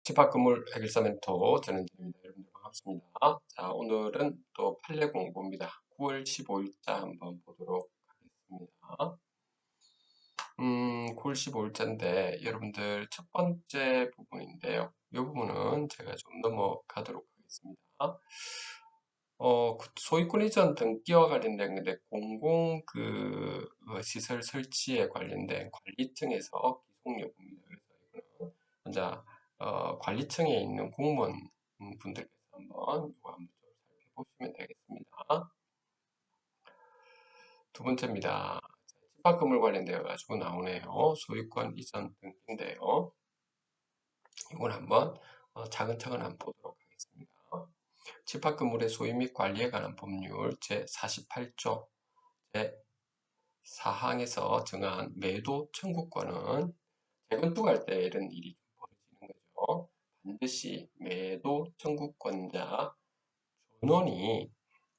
집합건물 해결사 멘토 저는 입니다. 여러분들 반갑습니다. 자, 오늘은 또 판례 공부입니다. 9월 15일자 한번 보도록 하겠습니다. 9월 15일자인데 여러분들 첫 번째 부분인데요. 이 부분은 제가 좀 넘어가도록 하겠습니다. 소유권 이전 등기와 관련된 건데 공공 시설 설치에 관련된 관리청에서 기속 여부입니다. 그래서 이거는 먼저 관리청에 있는 공무원 분들께서 한번 이거 한번 좀 살펴보시면 되겠습니다. 두 번째입니다. 집합건물 관련되어 가지고 나오네요. 소유권 이전 등기인데요. 이건 한번 차근차근 한번 보도록 하겠습니다. 집합건물의 소유 및 관리에 관한 법률 제48조 제4항에서 정한 매도 청구권은 재건축할 때 이런 일이 벌어지는 거죠. 반드시 매도 청구권자 전원이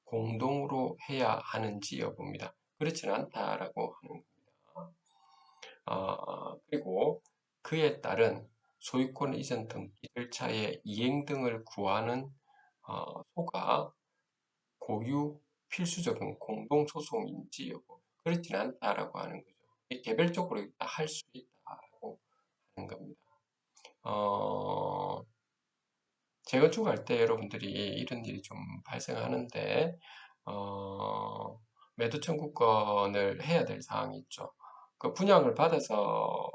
공동으로 해야 하는지 여부입니다. 그렇지는 않다라고 하는 겁니다. 그리고 그에 따른 소유권 이전 등기 절차의 이행 등을 구하는 소가 고유 필수적인 공동소송인지 여부 그렇지는 않다라고 하는 거죠. 개별적으로 할 수 있다라고 하는 겁니다. 재건축할 때 여러분들이 이런 일이 좀 발생하는데 매도 청구권을 해야 될 사항이 있죠. 그 분양을 받아서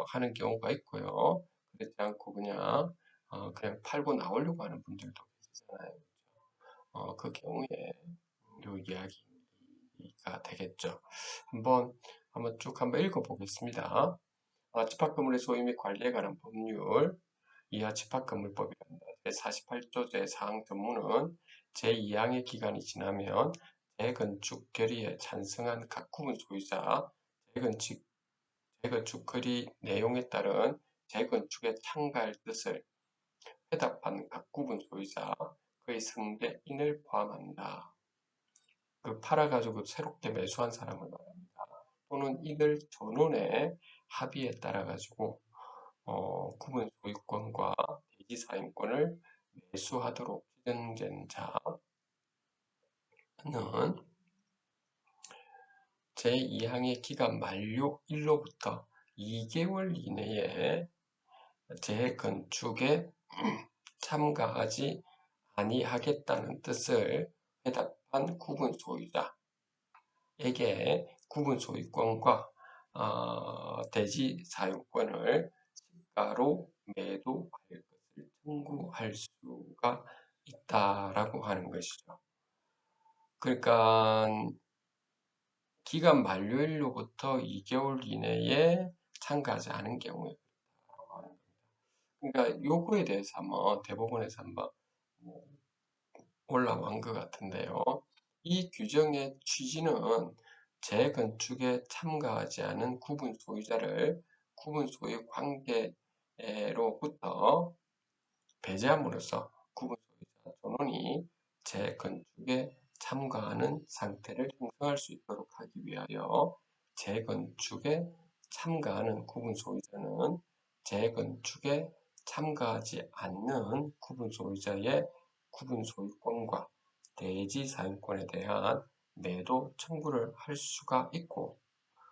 하는 경우가 있고요. 그렇지 않고 그냥 팔고 나오려고 하는 분들도 계시잖아요. 그 경우에 이 이야기가 되겠죠. 한번 쭉 한번 읽어보겠습니다. 집합건물의 소유 및 관리에 관한 법률 이하 집합건물법이란다. 제48조 제4항 전문은 제2항의 기간이 지나면 재건축 결의에 찬성한 각 구분 소유자, 재건축 결의 내용에 따른 재건축에 참가할 뜻을 회답한 각 구분 소유자, 그의 승계인을 포함한다. 팔아가지고 새롭게 매수한 사람을 말합니다. 또는 이들 전원의 합의에 따라가지고 구분 소유권과 대지 사용권을 매수하도록 지정된 자는 제2항의 기간 만료일로부터 2개월 이내에 재건축에 참가하지 아니하겠다는 뜻을 회답한 구분 소유자에게 구분 소유권과 대지 사용권을 시가로 매도할 것을 청구할 수가 있다라고 하는 것이죠. 그러니까 기간 만료일로부터 2개월 이내에 참가하지 않은 경우에 그렇다고 하는 겁니다. 그러니까 요거에 대해서 한번 대법원에서 한번 올라온 것 같은데요. 이 규정의 취지는 재건축에 참가하지 않은 구분 소유자를 구분 소유 관계로부터 배제함으로써 구분 소유자 전원이 재건축에 참가하는 상태를 형성할 수 있도록 하기 위하여 재건축에 참가하는 구분 소유자는 재건축에 참가하지 않는 구분 소유자의 구분 소유권과 대지 사용권에 대한 매도 청구를 할 수가 있고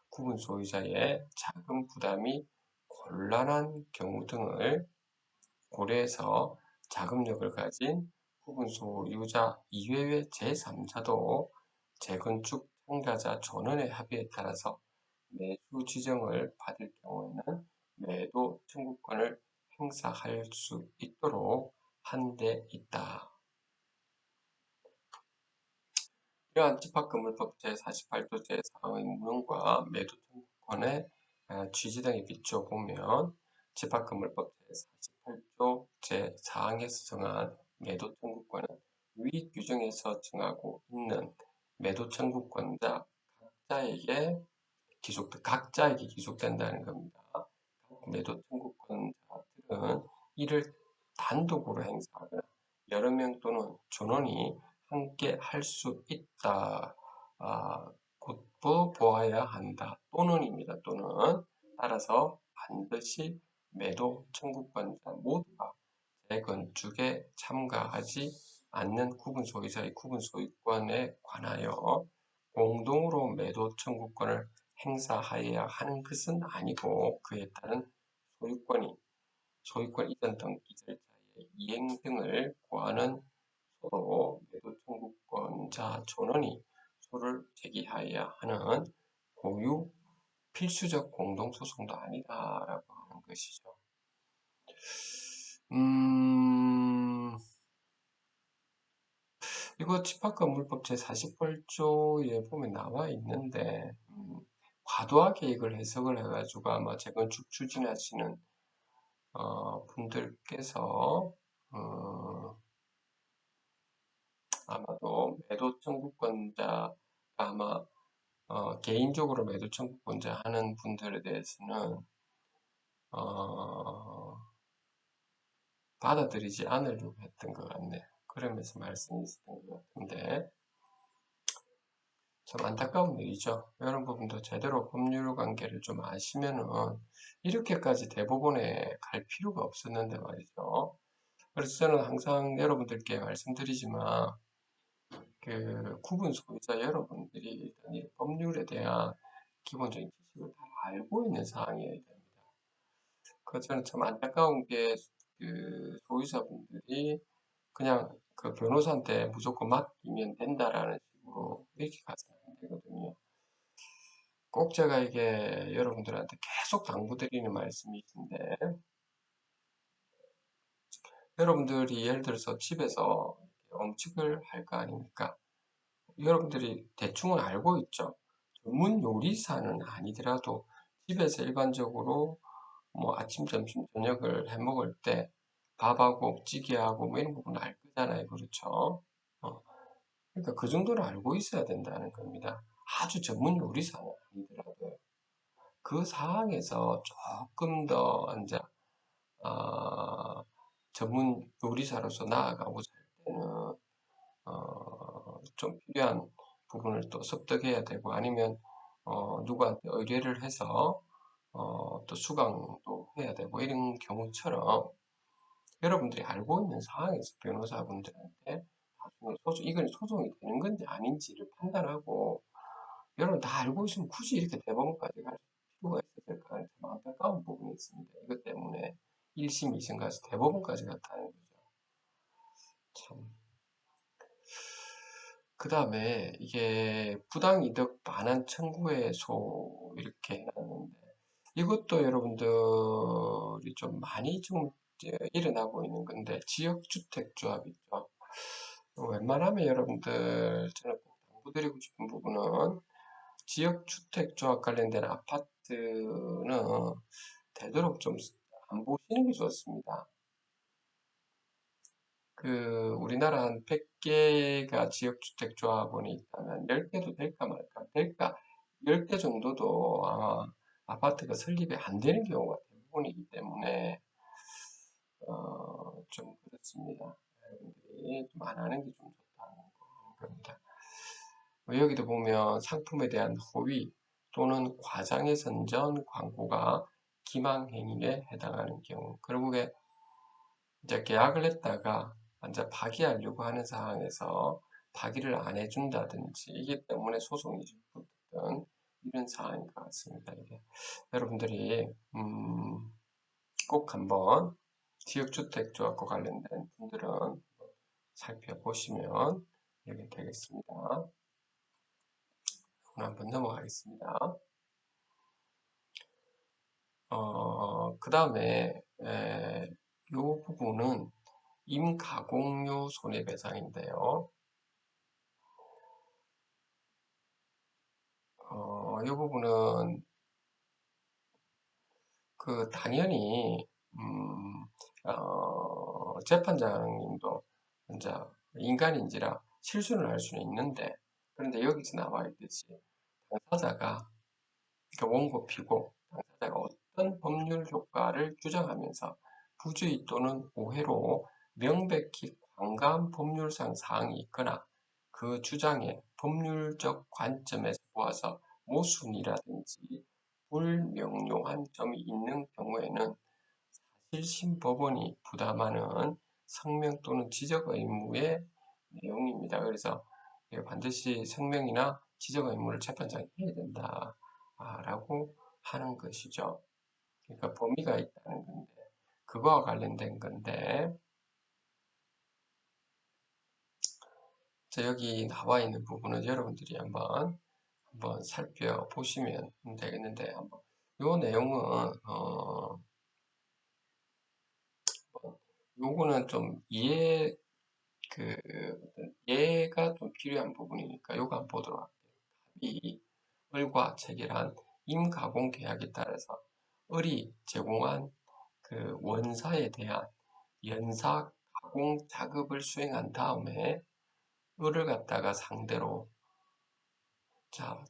구분 소유자의 자금 부담이 곤란한 경우 등을 고려해서 자금력을 가진 구분 소유자 이외의 제3자도 재건축 참가자 전원의 합의에 따라서 매수 지정을 받을 경우에는 매도 청구권을 행사할 수 있도록 한 데 있다. 이러한 집합건물법 제48조 제4항의 문헌과 매도 청구권의 취지 등에 비추어 보면 집합건물법 제48조 제4항에서 정한 매도 청구권은 위 규정에서 정하고 있는 매도 청구권자 각자에게 기속된다는 겁니다. 매도 청구권자들은 이를 단독으로 행사하거나 여러 명 또는 전원이 함께 할 수 있다. 곧도 보아야 한다. 또는 따라서 반드시 매도 청구권자 모두가 건축에 참가하지 않는 구분 소유자의 구분 소유권에 관하여 공동으로 매도 청구권을 행사하여야 하는 것은 아니고 그에 따른 소유권 이전 등기 절차의 이행 등을 고하는 소로 매도 청구권자 전원이 소를 제기하여야 하는 고유 필수적 공동소송도 아니다라고 하는 것이죠. 이거 집합건물법 제48조에 보면 나와 있는데, 과도하게 이걸 해석을 해가지고 아마 재건축 추진하시는 분들께서 아마도 매도 청구권자 아마 개인적으로 매도 청구권자 하는 분들에 대해서는 받아들이지 않으려고 했던 것 같네요. 그러면서 말씀이 있었던 것 같은데 참 안타까운 일이죠. 이런 부분도 제대로 법률 관계를 좀 아시면은 이렇게까지 대법원에 갈 필요가 없었는데 말이죠. 그래서 저는 항상 여러분들께 말씀드리지만 그 구분 소유자 여러분들이 일단 이 법률에 대한 기본적인 지식을 다 알고 있는 사항이어야 됩니다. 그 저는 참 안타까운 게 그 소유자분들이 그냥 그 변호사한테 무조건 맡기면 된다라는 식으로 이렇게 가서는 안 되거든요. 꼭 제가 이게 여러분들한테 계속 당부드리는 말씀이 있는데 여러분들이 예를 들어서 집에서 음식을 할 거 아닙니까? 여러분들이 대충은 알고 있죠. 전문 요리사는 아니더라도 집에서 일반적으로 뭐 아침, 점심, 저녁을 해 먹을 때 밥하고 찌개하고 뭐 이런 부분 알 거잖아요. 그렇죠? 어, 그러니까 그 정도는 알고 있어야 된다는 겁니다. 아주 전문 요리사는 아니더라도 그 상황에서 조금 더 이제 전문 요리사로서 나아가고자 할 때는 좀 필요한 부분을 또 습득해야 되고 아니면 누구한테 의뢰를 해서 또 수강도 해야 되고 이런 경우처럼 여러분들이 알고 있는 상황에서 변호사분들한테 나중에 이건 소송이 되는 건지 아닌지를 판단하고 여러분 다 알고 있으면 굳이 이렇게 대법원까지 갈 필요가 있었을까 하는 참 안타까운 부분이 있습니다. 이것 때문에 1심, 2심 가서 대법원까지 갔다는 거죠. 참. 그 다음에 이게 부당이득 반환 청구의소 이렇게 해놨는데 이것도 여러분들이 좀 많이 좀 일어나고 있는 건데 지역주택조합 있죠. 웬만하면 여러분들 저는 꼭 당부드리고 싶은 부분은 지역주택조합 관련된 아파트는 되도록 좀 안 보시는 게 좋습니다. 그 우리나라 한 100개가 지역주택조합원이 있다면 10개도 될까 말까 될까 10개 정도도 아마 아파트가 설립이 안 되는 경우가 대부분이기 때문에 좀 그렇습니다. 여러분들이 좀 안 하는 게 좀 좋다는 겁니다. 여기도 보면 상품에 대한 허위 또는 과장의 선전 광고가 기망행위에 해당하는 경우 결국에 이제 계약을 했다가 이제 파기하려고 하는 상황에서 파기를 안 해준다든지 이기 때문에 소송이 붙든 이런 상황인 것 같습니다. 이게 여러분들이 꼭 한번 지역주택조합과 관련된 분들은 살펴보시면 이렇게 되겠습니다. 오늘 한번 넘어가겠습니다. 그 다음에 이 부분은 임가공료 손해배상인데요. 이 부분은 그 당연히 재판장님도 이제 인간인지라 실수는 할 수는 있는데 그런데 여기서 나와 있듯이 당사자가 그러니까 원고피고 당사자가 어떤 법률 효과를 주장하면서 부주의 또는 오해로 명백히 관가한 법률상 사항이 있거나 그 주장의 법률적 관점에서 보아서 모순이라든지 불명료한 점이 있는 경우에는 1심 법원이 부담하는 성명 또는 지적 의무의 내용입니다. 그래서 반드시 성명이나 지적 의무를 재판장이 해야 된다라고 하는 것이죠. 그러니까 범위가 있다는 건데, 그거와 관련된 건데, 자, 여기 나와 있는 부분은 여러분들이 한번 살펴보시면 되겠는데, 요 내용은, 요거는 좀 그, 이해가 좀 필요한 부분이니까 요거 한번 보도록 할게요. 이 을과 체결한 임가공 계약에 따라서 을이 제공한 그 원사에 대한 연사 가공 작업을 수행한 다음에 을을 갖다가 상대로 자,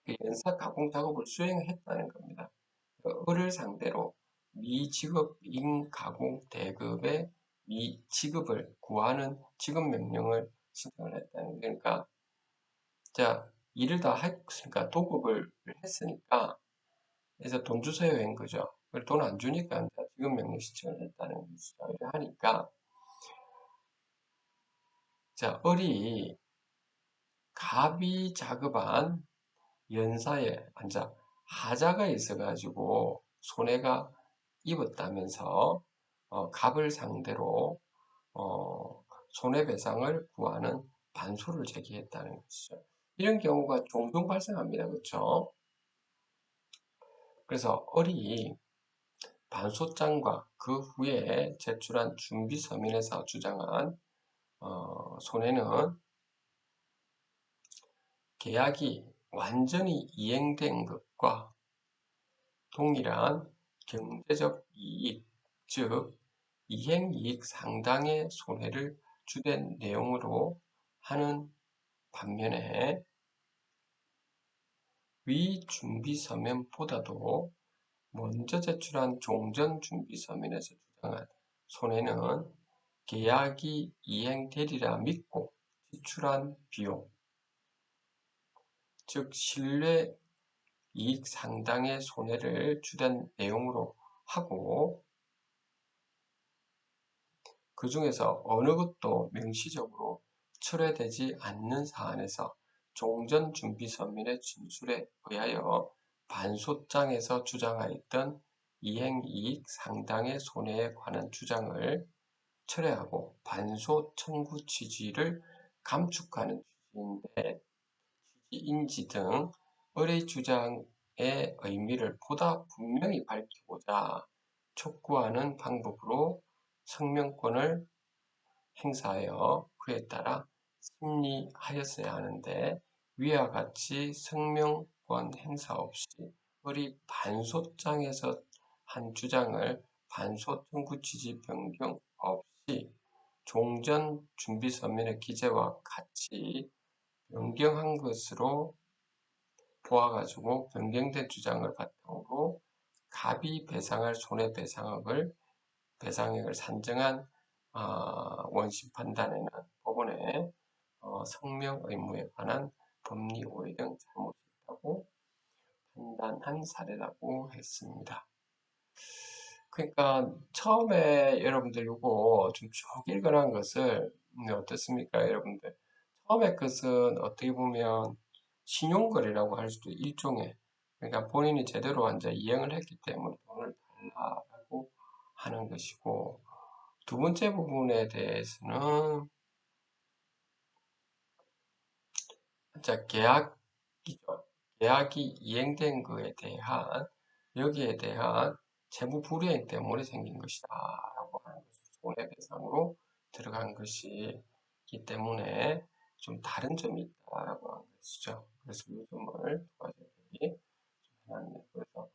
그 연사 가공 작업을 수행했다는 겁니다. 그 을을 상대로 미지급 임가공 대급의 미지급을 구하는 지급 명령을 신청을 했다는 거예요. 그러니까 자, 일을 다 했으니까 도급을 했으니까 그래서 돈 주세요 한 거죠. 돈 안 주니까 지급 명령 신청을 했다는 거죠. 이렇게 하니까 자, 을이 갑이 자급한 연사에 앉아 하자가 있어가지고 손해가 입었다면서 갑을 상대로 손해배상을 구하는 반소를 제기했다는 것이죠. 이런 경우가 종종 발생합니다. 그렇죠? 그래서 을이 반소장과 그 후에 제출한 준비서면에서 주장한 손해는 계약이 완전히 이행된 것과 동일한 경제적 이익, 즉 이행이익 상당의 손해를 주된 내용으로 하는 반면에 위 준비서면보다도 먼저 제출한 종전 준비서면에서 주장한 손해는 계약이 이행되리라 믿고 지출한 비용, 즉 신뢰 이익 상당의 손해를 주된 내용으로 하고 그 중에서 어느 것도 명시적으로 철회되지 않는 사안에서 종전 준비 서면의 진술에 의하여 반소장에서 주장하였던 이행이익 상당의 손해에 관한 주장을 철회하고 반소 청구 취지를 감축하는 취지인데 취지인지 등 을의 주장의 의미를 보다 분명히 밝히고자 촉구하는 방법으로 성명권을 행사하여 그에 따라 심리하였어야 하는데 위와 같이 성명권 행사 없이 을이 반소장에서 한 주장을 반소 청구 취지 변경 없이 종전 준비 서면의 기재와 같이 변경한 것으로 보아가지고 변경된 주장을 바탕으로 갑이 배상할 배상액을 산정한 원심 판단에는 법원의 성명 의무에 관한 법리 오해 등 잘못이 있다고 판단한 사례라고 했습니다. 그러니까 처음에 여러분들 이거 좀 쭉 읽어놓은 것을 어떻습니까, 여러분들? 처음에 것은 어떻게 보면 신용거래라고 할 수도 일종의 그러니까 본인이 제대로 완전 이행을 했기 때문에 돈을 달라고 하는 것이고 두 번째 부분에 대해서는 자 계약이죠. 계약이 이행된 것에 대한 여기에 대한 재무 불이행 때문에 생긴 것이다라고 하는 것을 손해배상으로 들어간 것이기 때문에 좀 다른 점이 있다라고 하는 것이죠. 그래서 이 점을 부가적들이 해놨네요. 그래서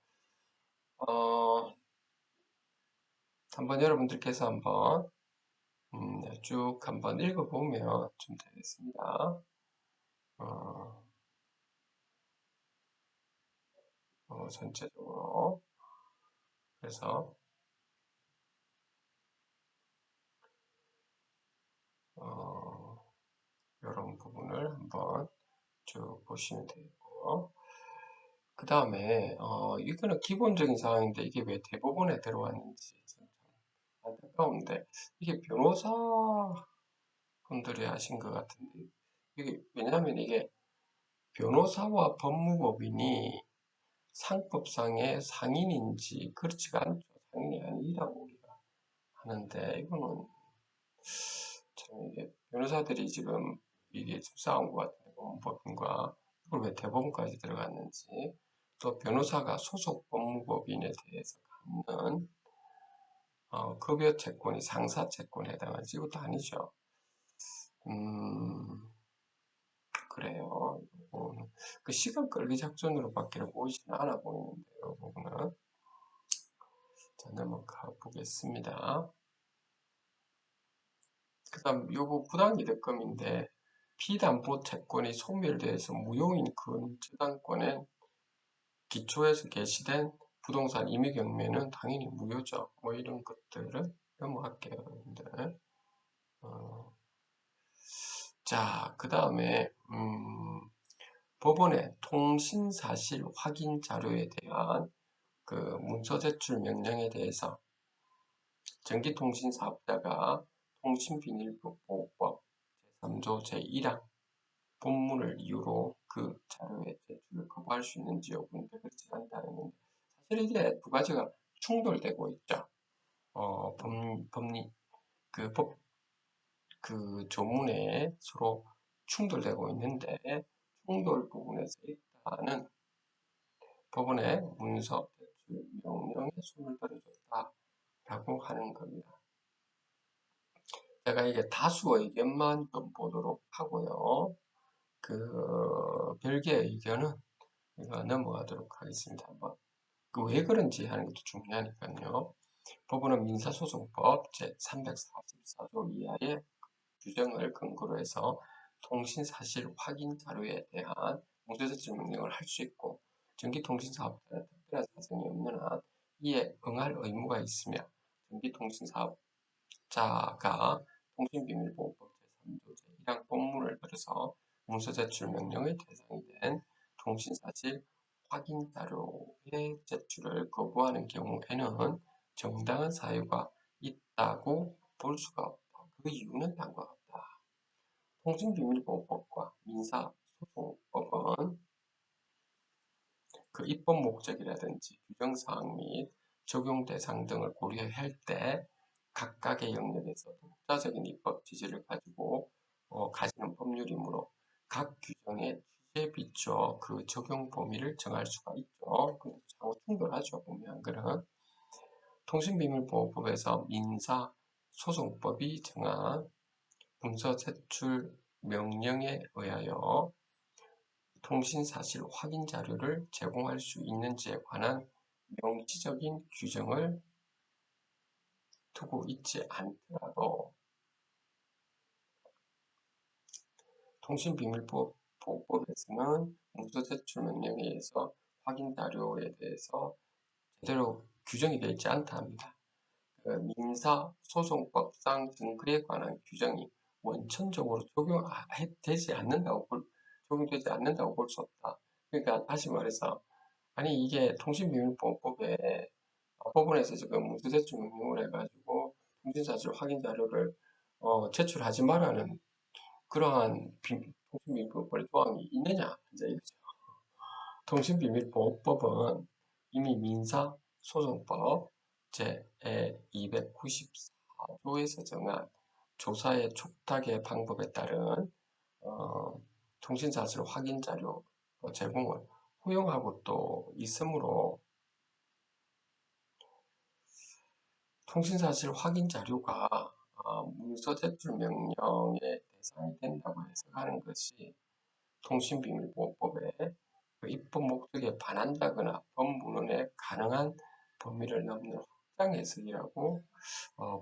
한번 여러분들께서 한번 쭉 한번 읽어보면 좀 되겠습니다. 전체적으로 그래서 이런 부분을 한번 쭉 보시면 되겠고 그 다음에 이거는 기본적인 사항인데 이게 왜 대법원에 들어왔는지 안타까운데 이게 변호사분들이 하신 것 같은데 이게 왜냐하면 이게 변호사와 법무법인이 상법상의 상인인지 그렇지가 않죠. 상인이 아니라고 우리가 하는데 이거는 참 이게 변호사들이 지금 이게 좀 싸운 것 같은데 법무법인과 이걸 왜 대법원까지 들어갔는지 또 변호사가 소속 법무법인에 대해서 갖는 급여 채권이 상사 채권에 해당하지 이것도 아니죠. 음, 그래요. 그 시간 끌기 작전으로밖에 보이지는 않아 보이는데요. 부분은 자 넘어가 보겠습니다. 그다음 요거 부당이득금인데 피담보 채권이 소멸돼서 무효인 근저당권의 기초에서 게시된 부동산 임의 경매는 당연히 무효죠. 뭐 이런 것들은 넘어갈게요, 여러분들. 어, 자, 그 다음에 법원의 통신사실 확인 자료에 대한 그 문서 제출 명령에 대해서 전기통신사업자가 통신비밀보호법 제3조 제1항 본문을 이유로 그 자료의 제출을 거부할 수 있는지 여부인데 그렇지 않다는 건데 사실 이게 두 가지가 충돌되고 있죠. 법리 그 조문에 서로 충돌되고 있는데 충돌 부분에서 일단은 법원의 문서 제출 명령에 손을 들어줬다라고 하는 겁니다. 제가 이게 다수 의견만 좀 보도록 하고요. 그 별개의 의견은 이거 넘어가도록 하겠습니다. 한번 그 왜 그런지 하는 것도 중요하니까요. 법원은 민사소송법 제344조 이하의 규정을 근거로 해서 통신사실 확인 자료에 대한 무죄제출 명령을 할 수 있고 전기통신사업자는 특별한 사정이 없는 한 이에 응할 의무가 있으며 전기통신사업자가 통신비밀보호법 제3조 제1항 본문을 들어서 문서제출 명령의 대상이 된 통신사실 확인 자료의 제출을 거부하는 경우에는 정당한 사유가 있다고 볼 수가 없다. 그 이유는 다음과 같다. 통신비밀보호법과 민사소송법은 그 입법 목적이라든지 규정사항 및 적용 대상 등을 고려할 때 각각의 영역에서 독자적인 입법 취지를 가지고 가지는 법률이므로 각 규정의 취지에 비추어 그 적용 범위를 정할 수가 있죠. 근데 자꾸 충돌하죠. 보면 그런 통신비밀보호법에서 민사소송법이 정한 문서 제출 명령에 의하여 통신사실 확인 자료를 제공할 수 있는지에 관한 명시적인 규정을 두고 있지 않더라도 통신비밀보호법에서는 문서 제출 명령에 의해서 확인 자료에 대해서 제대로 규정이 되어 있지 않다 합니다. 민사소송법상 증거에 관한 규정이 원천적으로 적용되지 않는다고 볼 수 없다. 그러니까 다시 말해서 아니 이게 통신비밀보호법에 법원에서 지금 무죄제출 명령을 해가지고 통신사실 확인 자료를 제출하지 말라는 그러한 통신비밀보호법 조항이 있느냐 이제 이거죠. 통신비밀보호법은 이미 민사소송법 제294조에서 정한 조사의 촉탁의 방법에 따른 통신사실 확인 자료 제공을 허용하고 또 있으므로 통신사실 확인 자료가 문서 제출 명령의 대상이 된다고 해석하는 것이 통신비밀보호법의 그 입법 목적에 반한다거나 법무원의 가능한 범위를 넘는 확장 해석이라고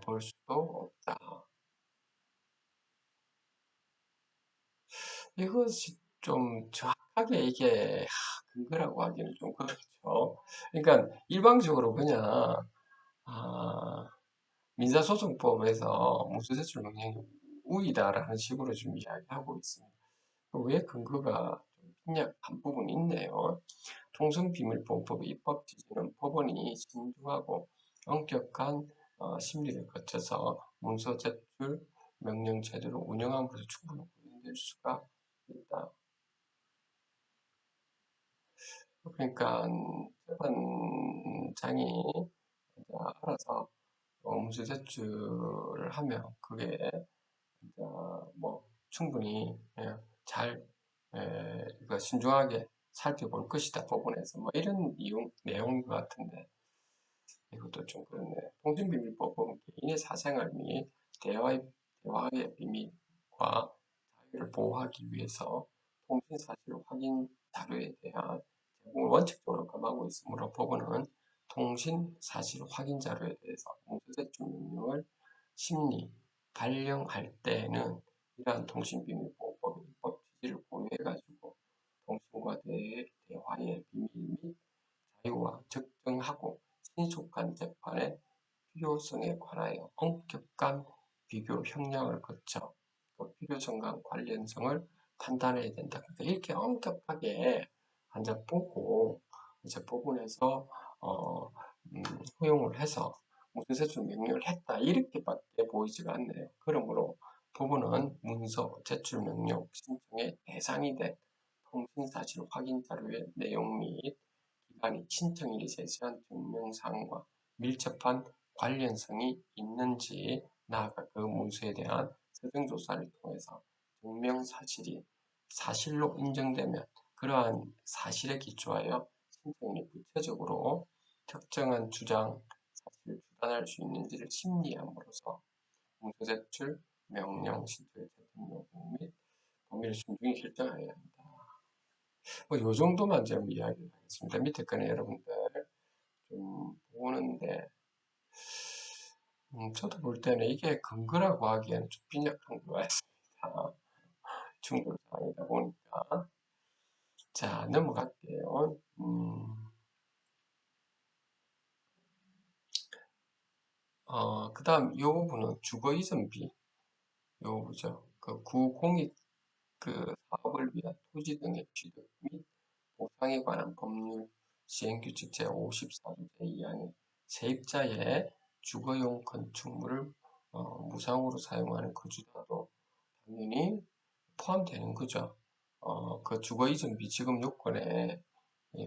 볼 수도 없다. 이것이 좀 정확하게 이게 근거라고 하기는 좀 그렇죠. 그러니까 일방적으로 그냥 아, 민사소송법에서 무죄제출 명령이 우위다라는 식으로 좀 이야기하고 있습니다. 왜 근거가 좀 빈약한 부분이 있네요. 통신비밀보호법의 입법 취지는 법원이 신중하고 엄격한 심리를 거쳐서 문서 제출 명령 제도를 운영함으로써 충분히 구현될 수가 있다. 그러니까 재판장이 이제 알아서 문서 제출을 하면 그게 이제 뭐 충분히 잘 이거 신중하게 살펴볼 것이다 법원에서 뭐 이런 내용인 것 같은데 이것도 좀 그렇네. 통신비밀법은 개인의 사생활 및 대화의 비밀과 자유를 보호하기 위해서 통신사실 확인 자료에 대한 제공을 원칙적으로 금하고 있으므로 법원은 통신사실 확인 자료에 대해서 문서제출 명령을 심리, 발령할 때는 이러한 통신비밀보호법의 입법 취지를 고려해가지고 통신과 대화의 비밀 및 자유와 적정하고 신속한 재판의 필요성에 관하여 엄격한 비교 형량을 거쳐 그 필요성과 관련성을 판단해야 된다. 그러니까 이렇게 엄격하게 앉아 보고 이제 법원에서 어, 허용을 해서 문서 제출 명령을 했다 이렇게밖에 보이지가 않네요. 그러므로 법원은 문서 제출 명령 신청의 대상이 된 통신사실 확인 자료의 내용 및 기관이 신청인이 제시한 증명사항과 밀접한 관련성이 있는지 나아가 그 문서에 대한 서정조사를 통해서 증명사실이 사실로 인정되면 그러한 사실에 기초하여 신청인이 구체적으로 특정한 주장, 사실을 주장할 수 있는지를 심리함으로써 문서 제출, 명령, 신청의 제공 여부 및 범위를 신중히 결정하여야 한다. 요 정도만 좀 이야기를 하겠습니다. 밑에 거는 여러분들 좀 보는데, 저도 볼 때는 이게 근거라고 하기에는 좀 빈약한 것 같습니다. 충돌사항이다 보니까. 자, 넘어갈게요. 그 다음 요 부분은 주거이전비, 요 부분죠. 그 구공익 그 사업을 위한 토지 등의 취득 및 보상에 관한 법률 시행규칙 제54조 제2항의 세입자의 주거용 건축물을 무상으로 사용하는 거주자도 당연히 포함되는 거죠. 그 주거 이전비 지급 요건에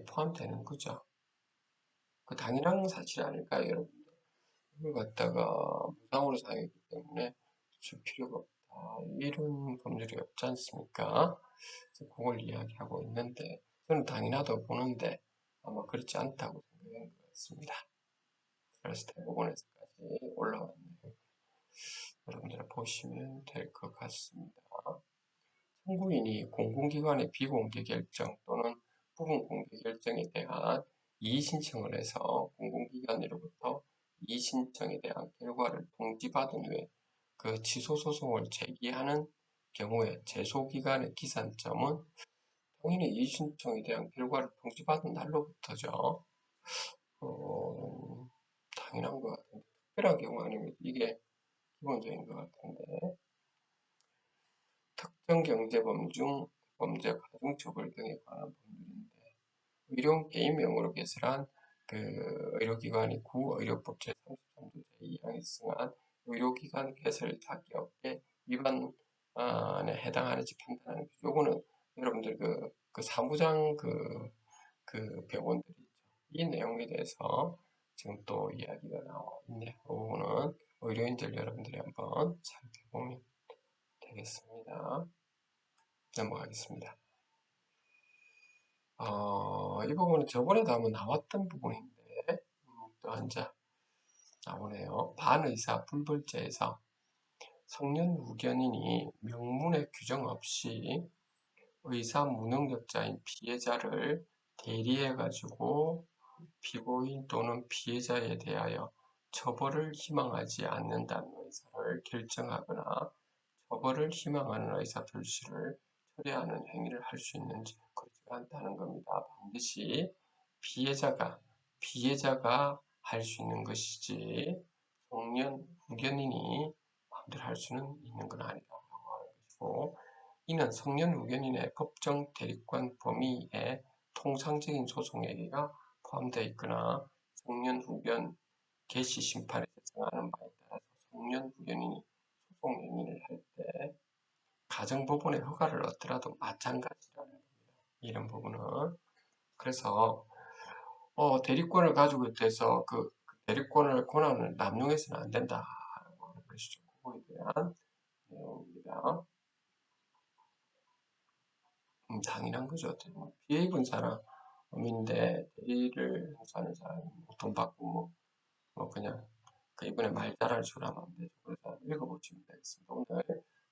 포함되는 거죠. 그 당연한 사실 아닐까요, 여러분? 이걸 갖다가 무상으로 사용했기 때문에 줄 필요가 없다. 이런 법률이 없지 않습니까? 그래서 그걸 이야기하고 있는데 저는 당연하다고 보는데 아마 그렇지 않다고 생각하는 것 같습니다. 그래서 대법원에서까지 올라왔네요. 여러분들 보시면 될 것 같습니다. 청구인이 공공기관의 비공개 결정 또는 부분 공개 결정에 대한 이의신청을 해서 공공기관으로부터 이의신청에 대한 결과를 통지받은 후에 그 취소소송을 제기하는 경우에 제소기간의 기산점은 당연히 이의신청에 대한 결과를 통지받은 날로부터죠. 당연한 것 같은데 특별한 경우 아니면 이게 기본적인 것 같은데 특정 경제범 중 범죄 가중처벌 등에 관한 법률인데 의료원 개인명으로 개설한 그 의료기관이 구의료법 제33조 제2항에 승한 의료기관 개설 자격에 위반에 해당하는지 판단하는 거죠. 요거는 여러분들 그 사무장 그 병원들이 있죠. 이 내용에 대해서 지금 또 이야기가 나와 있네요. 요거는 의료인들 여러분들이 한번 살펴보면 되겠습니다. 넘어가겠습니다. 이 부분은 저번에도 한번 나왔던 부분인데, 또 한자 나오네요. 반의사 불벌죄에서 성년 후견인이 명문의 규정 없이 의사 무능력자인 피해자를 대리해가지고 피고인 또는 피해자에 대하여 처벌을 희망하지 않는다는 의사를 결정하거나 처벌을 희망하는 의사 불씨를 철회하는 행위를 할 수 있는지 그렇지가 않다는 겁니다. 반드시 피해자가 할 수 있는 것이지 성년 후견인이 마음대로 할 수는 있는 건 아니다라고 하는 것이고 이는 성년 후견인의 법정 대리권 범위에 통상적인 소송행위가 포함되어 있거나 성년 후견 개시 심판에 정하는 바에 따라서 송년 부연이 소송 행위를 할 때 가정법원의 허가를 얻더라도 마찬가지라는 겁니다. 이런 부분은. 그래서 대리권을 가지고 있대서 그 대리권을 권한을 남용해서는 안 된다라고 하는 것이죠. 그거에 대한 내용입니다. 당연한 거죠. 어떻게 보면. 피해 입은 사람인데 대리를 행사하는 사람이 뭐돈 받고 뭐 그냥 그 이번에 말잘할 줄 알면 안 되죠. 그래서 읽어보시면 되겠습니다. 오늘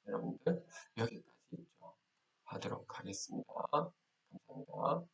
여러분들 여기까지 하도록 하겠습니다. 감사합니다.